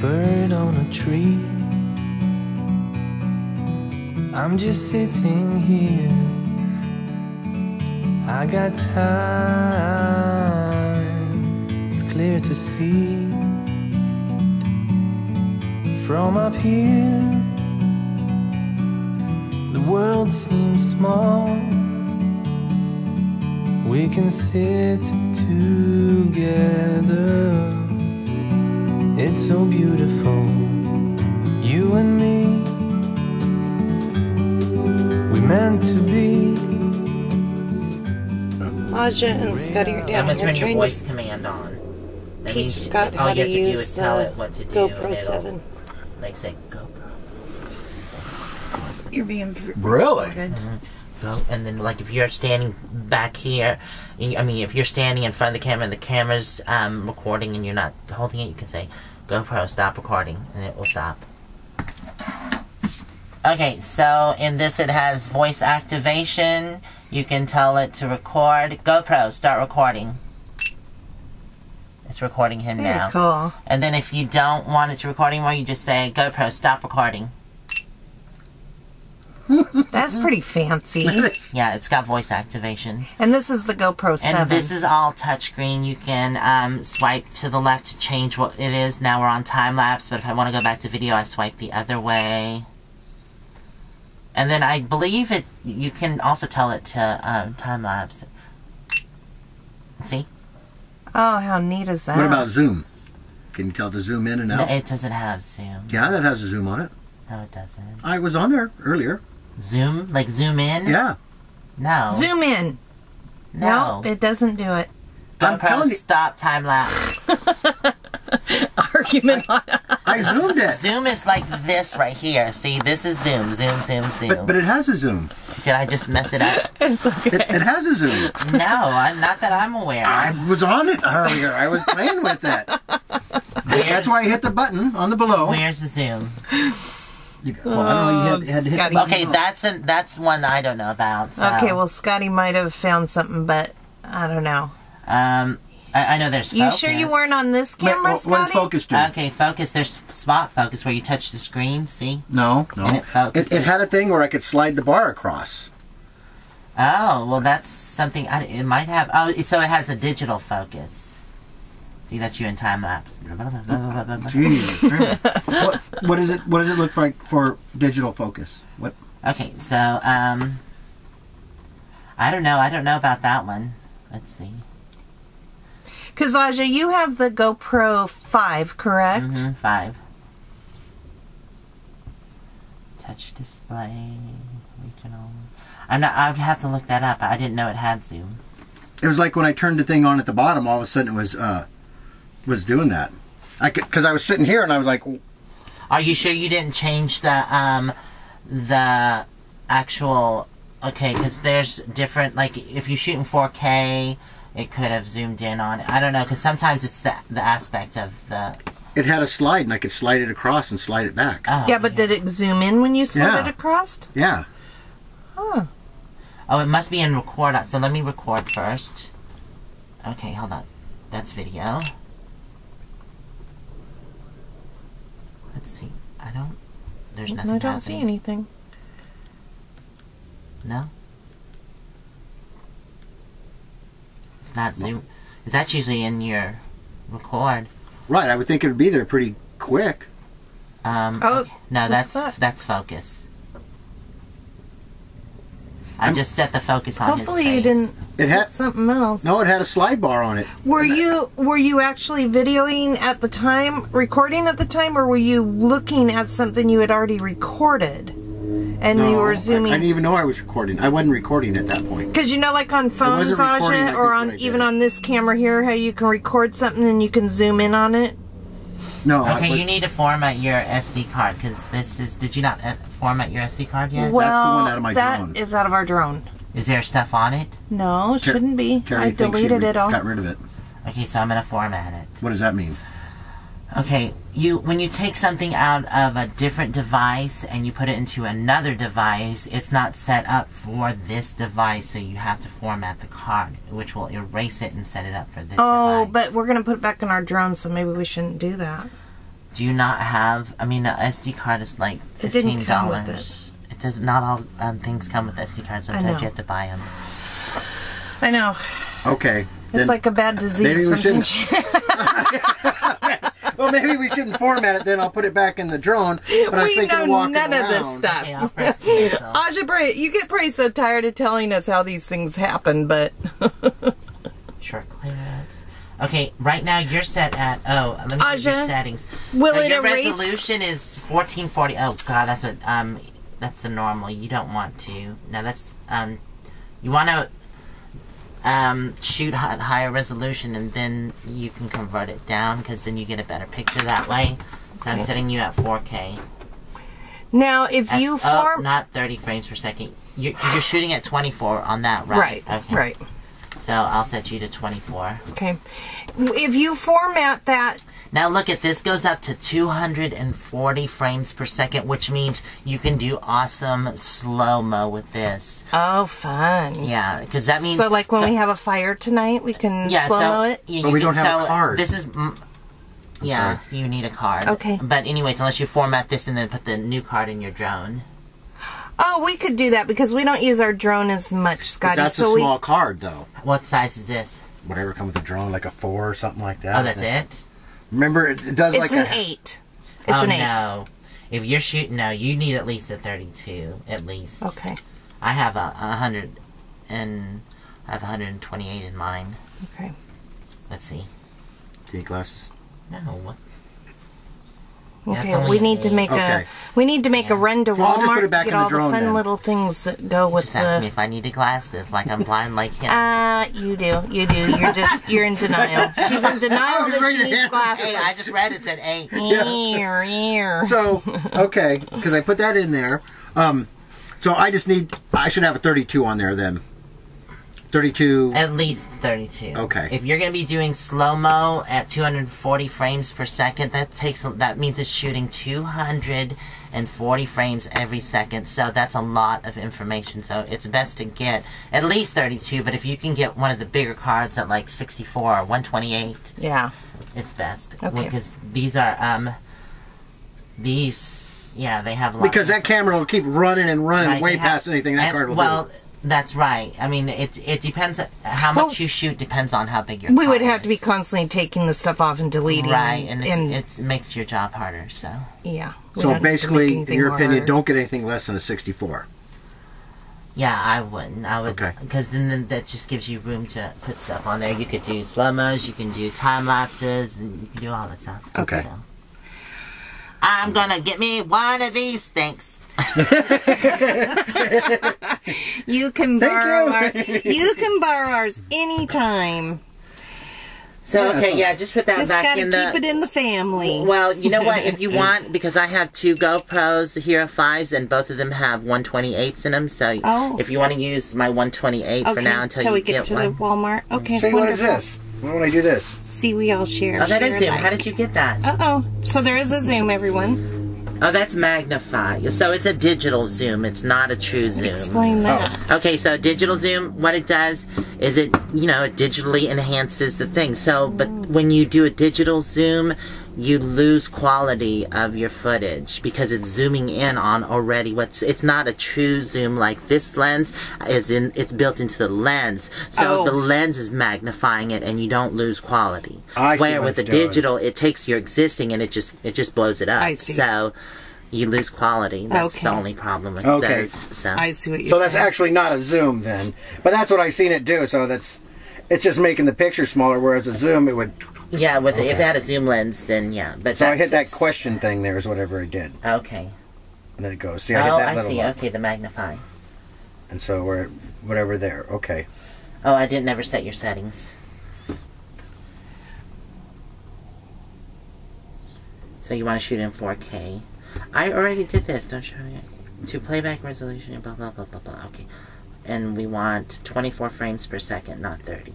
bird on a tree. I'm just sitting here. I got time. It's clear to see from up here. The world seems small. We can sit together. It's so beautiful, you and me. We meant to be. Ausia and Scotty are down. I'm gonna turn your voice command on. That teach means Scott all how you to have to do use is tell it what to do. GoPro 7. Like say GoPro. You're being really good. Go, and then like if you're standing back here, I mean if you're standing in front of the camera and the camera's recording and you're not holding it, you can say GoPro stop recording and it will stop. Okay, so in this it has voice activation. You can tell it to record. GoPro start recording. It's recording him now. Cool. And then if you don't want it to record anymore, you just say GoPro stop recording. That's pretty fancy. Yeah, it's got voice activation. And this is the GoPro 7. And this is all touchscreen. You can swipe to the left to change what it is. Now we're on time lapse, but if I want to go back to video, I swipe the other way. And then I believe you can also tell it to time lapse. See? Oh, how neat is that? What about zoom? Can you tell it to zoom in and out? No, it doesn't have zoom. Yeah, that has a zoom on it. No, it doesn't. I was on there earlier. Zoom? Like zoom in? Yeah. No. Zoom in. No. Nope, it doesn't do it. GoPro stop time lapse. Argument on I zoomed it. Zoom is like this right here. See, this is zoom. Zoom, zoom, zoom. But it has a zoom. Did I just mess it up? It's okay. It has a zoom. No, not that I'm aware. I was on it earlier. I was playing with it. That's why I hit the button on the below. Where's the zoom? Well, I don't know. You had to hit the Okay, that's one I don't know about. So. Okay, well, Scotty might have found something, but I don't know. I know there's focus. You sure you weren't on this camera, Scotty? What does focus do? Okay, focus. There's spot focus where you touch the screen. See? No. And it focuses. It had a thing where I could slide the bar across. Oh, well, that's something. It might have. Oh, so it has a digital focus. See, that's you in time lapse. Jeez. What does it look like for digital focus? What? Okay, so I don't know. I don't know about that one. Let's see. Because, Ausia, you have the GoPro 5, correct? Mm-hmm, 5. Touch display, regional. I'd have to look that up. I didn't know it had zoom. It was like when I turned the thing on at the bottom, all of a sudden it was doing that. Because I was sitting here and I was like, are you sure you didn't change the actual? Okay, because there's different. Like if you shoot in 4K. It could have zoomed in on it. I don't know, because sometimes it's the aspect of the... It had a slide, and I could slide it across and slide it back. Oh, yeah, but did it zoom in when you slid it across? Yeah. Huh. Oh, it must be in record. So let me record first. Okay, hold on. That's video. Let's see. There's nothing I don't happening. see anything. No? It's not zoom. Is that usually in your record? Right, I would think it would be there pretty quick. Okay. No, that's focus. I just set the focus on his face. Hopefully you didn't hit something else. No, it had a slide bar on it. Were you actually videoing at the time, recording at the time, or were you looking at something you had already recorded? And you were zooming. I didn't even know I was recording. I wasn't recording at that point. Because you know, like on phones, Ausia, or even on this camera here, how you can record something and you can zoom in on it. No. Okay, you need to format your SD card because this is. Did you not format your SD card yet? Well, that's the one out of my drone. That is out of our drone. Is there stuff on it? No, it shouldn't be. I deleted it all. Got rid of it. Okay, so I'm gonna format it. What does that mean? Okay, when you take something out of a different device and you put it into another device, it's not set up for this device, so you have to format the card, which will erase it and set it up for this device. Oh, but we're going to put it back in our drone, so maybe we shouldn't do that. Do you not have? I mean, the SD card is like $15. It didn't come with it. It does not all things come with SD cards. Sometimes you have to buy them. I know. Okay. It's like a bad disease. Maybe we shouldn't. Well, maybe we shouldn't format it. Then I'll put it back in the drone. But I was thinking of walking none of this around. stuff. Okay, I'll press cancel. Ausia, you get pretty so tired of telling us how these things happen, but Short clips. Okay, right now you're set at let me see your Ausia, settings. will So it your erase? resolution is 1440. Oh god, that's what that's the normal. You don't want to. No, that's you want to shoot at higher resolution, and then you can convert it down, because then you get a better picture that way. So I'm setting you at 4K. Now if you form not 30 frames per second. You're shooting at 24 on that, right? Okay. Right. So I'll set you to 24. Okay. If you format that, Now look at this, goes up to 240 frames per second, which means you can do awesome slow-mo with this. oh, fun. Yeah, because that means... So like when we have a fire tonight, we can slow-mo it? Yeah, But we don't have a card. This is... yeah, you need a card. Okay. But anyways, unless you format this and then put the new card in your drone. Oh, we could do that because we don't use our drone as much, Scotty. But that's so a small card, though. What size is this? Whatever come with the drone, like a 4 or something like that. Oh, that's it? Remember, it does It's like an a... 8. It's Oh, an 8. no. If you're shooting... No, you need at least a 32. At least. Okay. I have a 100... and I have 128 in mine. Okay. Let's see. Do you need glasses? No. Okay, only we an need to 8. make Okay. a run to So I'll just put Walmart it back to in get the all the drone fun then. little things that go with Just ask me the. if I needed glasses, like I'm blind like him. You do. You're in denial. She's in denial that she needs glasses. Hey, I just read it said 8. So, okay, because I put that in there. So I should have a 32 on there then. 32. At least 32. Okay. If you're going to be doing slow-mo at 240 frames per second, that means it's shooting 240 frames every second. So that's a lot of information. So it's best to get at least 32, but if you can get one of the bigger cards at like 64 or 128, Yeah. it's best. Okay. Because these are yeah, they have a lot. Because that camera will keep running and running Right, way they have- past anything that card will well, do. that's right. I mean, it depends. How much you shoot depends on how big your We card would have to be is. constantly taking the stuff off and deleting. Right, and it makes your job harder, so. Yeah. we So don't have to make basically, in anything your more opinion, harder. don't get anything less than a 64. Yeah, I wouldn't. I would, Okay. because then that just gives you room to put stuff on there. You could do slow-mos, you can do time-lapses, and you can do all that stuff. Okay. So. I'm gonna get me one of these, thanks. You can borrow ours anytime. So, Yeah, okay, so- yeah, just put that Just back gotta in keep the... it in the family. Well, you know what? If you want, because I have 2 GoPros, the Hero 5s, and both of them have 128s in them. So if you want to use my 128 for now until you we get to one. the Walmart. Okay. See, what is wonderful. this? What when I do this? See, we all share. Oh, that is share Zoom. alike. How did you get that? Uh-oh. So there is a Zoom, everyone. Oh, that's magnify. So it's a digital zoom. It's not a true zoom. Explain that. Okay, so digital zoom, what it does is it digitally enhances the thing. So, but when you do a digital zoom, you lose quality of your footage because it's zooming in on already it's not a true zoom like this lens it's built into the lens. So the lens is magnifying it and you don't lose quality. I see Where what with the it's doing. digital, it takes your existing and it just blows it up. I see. So you lose quality. That's Okay. the only problem with Okay. those. So. I see what you're So saying. that's actually not a zoom then. But that's what I seen it do. So it's just making the picture smaller, whereas a zoom, it would... Yeah, if it had a zoom lens, then yeah. But So I hit that that's- question thing there is whatever I did. Okay. And then it goes. See, I hit that I little see. one. Okay, the magnify. And so we're at whatever there. Okay. Oh, I didn't ever set your settings. So you want to shoot in 4K. I already did this, don't show it. To playback resolution, blah, blah, blah, blah, blah. Okay. And we want 24 frames per second, not 30.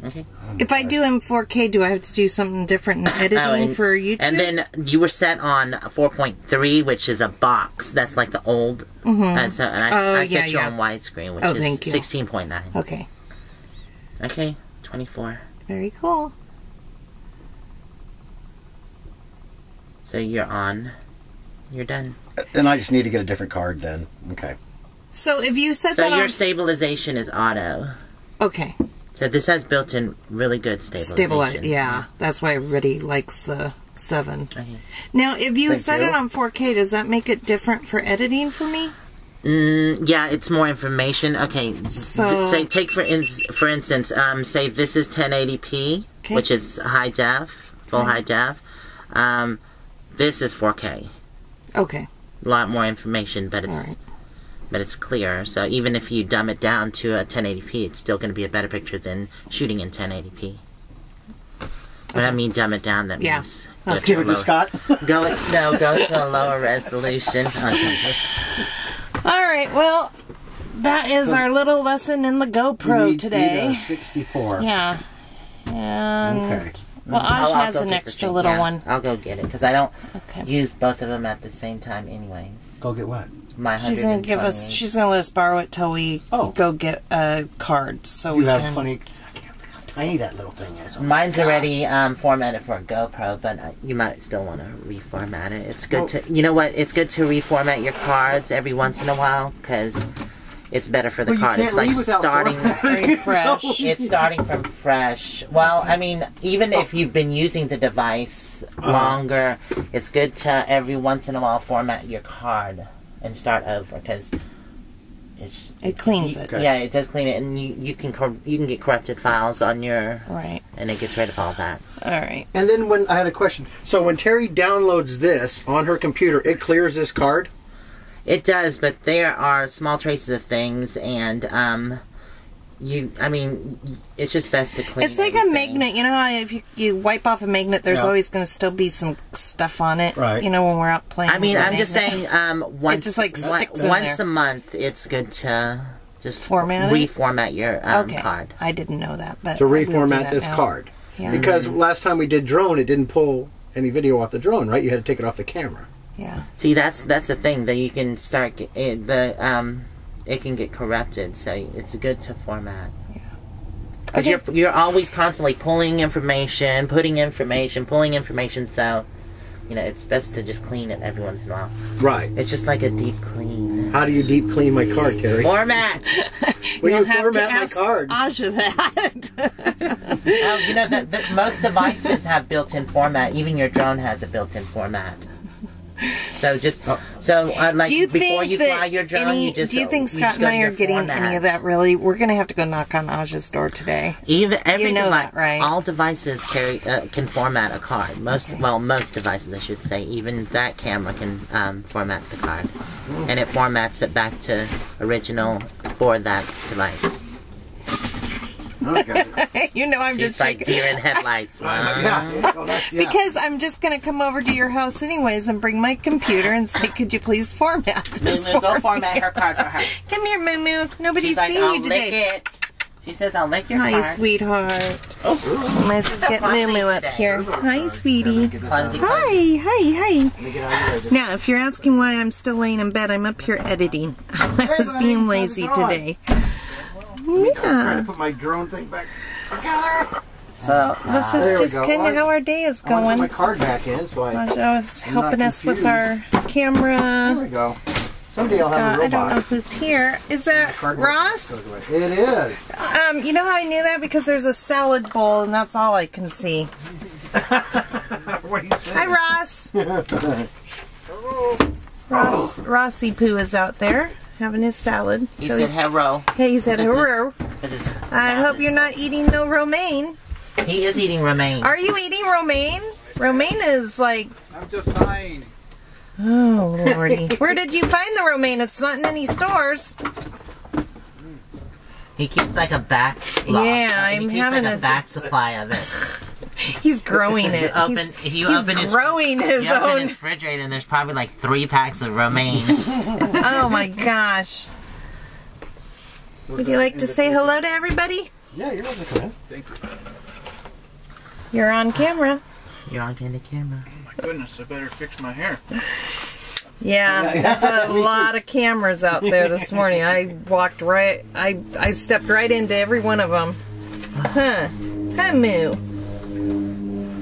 Okay. If I do in 4K, do I have to do something different in editing for YouTube? And then you were set on 4.3, which is a box. That's like the old. I set you on widescreen, which is thank you. 16.9. Okay. Okay, 24. Very cool. So you're on. You're done. And I just need to get a different card then. Okay. So if you set So that your on... stabilization is auto. Okay. So this has built-in really good stabilization. Yeah, that's why everybody likes the 7. Okay. Now, if you Thank set you. it on 4K, does that make it different for editing for me? Yeah, it's more information. Okay, So- say take for instance, say this is 1080p, Okay. which is high def, full high def. This is 4K. Okay. A lot more information, but it's Alright. but it's clear. So even if you dumb it down to a 1080p, it's still going to be a better picture than shooting in 1080p. When I mean dumb it down, that Yeah. means go Give to it a to lower, Scott. go to a lower resolution. All right, well, that is our little lesson in the GoPro today. Need a 64. Yeah. And, Okay. well, Ausia I'll has go an get the extra thing. little Yeah, one. I'll go get it because I don't Okay. use both of them at the same time, anyways. Go get what? My She's gonna give us. 128. She's gonna let us borrow it till we go get a card, so You we have can. plenty. I can't think how tiny that little thing is. Oh my Mine's God. already formatted for a GoPro, but you might still want to reformat it. It's good to, you know what? It's good to reformat your cards every once in a while because it's better for the Well, you card. can't It's like leave without starting. Very fresh. It's starting from fresh. Well, I mean, even if you've been using the device longer, it's good to every once in a while format your card and start over because It cleans it. Yeah, it does clean it, and you can get corrupted files on your Right. and it gets rid of all that. All right. And then when I had a question, so when Terry downloads this on her computer, it clears this card. It does, but there are small traces of things, and it's just best to clean. It's like a everything. magnet. You know how if you wipe off a magnet, there's Yeah. always going to still be some stuff on it. Right. You know when we're out playing. I mean, with a I'm just magnet. saying, once just, like, sticks in once there. a month, it's good to just Format it? reformat your Okay. card. I didn't know that, but To we'll do reformat that this now. card. Yeah. Because last time we did drone, it didn't pull any video off the drone, right? You had to take it off the camera. Yeah. See, that's the thing that you can start it can get corrupted, so it's good to format. Because Okay. you're always constantly pulling information, putting information, pulling information, so, it's best to just clean it every once in a while. Right. It's just like a deep clean. How do you deep clean my card, Terry? Format! Will you You'll have to format my ask card? Ausia that. The most devices have built-in format. Even your drone has a built-in format. So like Do you before think you that fly your drone, any, you just do you think you Scott just go and I to are your getting format. any of that? Really, we're gonna have to go knock on Ausia's door today. Every know device, that, right? all devices can format a card. Most devices, I should say. Even that camera can format the card, and it formats it back to original for that device. Okay. You know, I'm She's just like taking- deer in headlights. Yeah. Oh, that's- yeah. because I'm just gonna come over to your house anyways and bring my computer and say, "Could you please format this Moo, go for format me?" her card for her. Come here, Moo Moo. Nobody's She's like, seen I'll you lick today. it. She says, I'll lick your Hi, card. sweetheart. Oh, Let's so get clumsy Moo Moo up today. here. Hi, sweetie. Clumsy. Hi. Now, if you're asking why I'm still laying in bed, I'm up here editing. I was being lazy today. Trying Yeah. to put my drone thing back together. So this There is we just go. kind of how our day is I want to put going. my card back in, so I. Ausia was I'm not helping us with confused. our camera. There we go. Someday I'll have a I real don't know box. who's here. Is that Card Ross? goes away. It is. You know how I knew that? Because there's a salad bowl and that's all I can see. What do you say? Hi, Ross. Rossy Poo is out there having his salad. He So said he's- hello. Hey, he said This is- hello. 'Cause it's I hope you're not eating no romaine. He is eating romaine. Are you eating romaine? Romaine is like... I'm just fine. Oh, lordy. Where did you find the romaine? It's not in any stores. He keeps like a back. Yeah, he I'm keeps having like a- a back supply of it. He's growing it. You open his growing his you open own. his refrigerator and there's probably like 3 packs of romaine. Oh my gosh. Would you like to say hello to everybody? Yeah, you're welcome to come in. Thank you. You're on camera. You're on the camera. Oh my goodness, I better fix my hair. Yeah, there's a lot of cameras out there this morning. I stepped right into every one of them. Huh. Hi, Moo.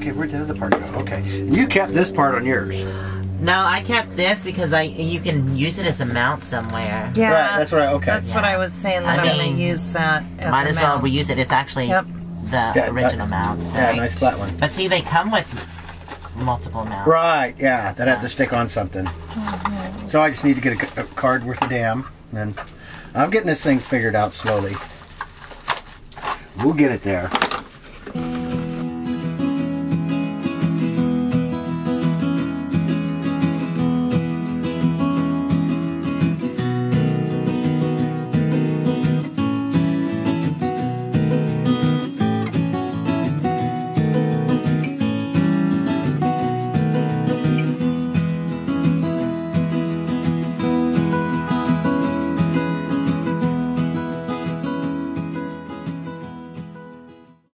Okay, where'd the other part go? Okay. And you kept this part on yours. No, I kept this because you can use it as a mount somewhere. Yeah. Right, that's right, okay. That's what I was saying, that I I'm going mean, to use that as Might a as well mount. reuse it. It's actually the original mount. So. Yeah, nice flat one. But see, they come with multiple mounts. Right, yeah, that have to stick on something. So I just need to get a card worth of damn. And I'm getting this thing figured out slowly. We'll get it there.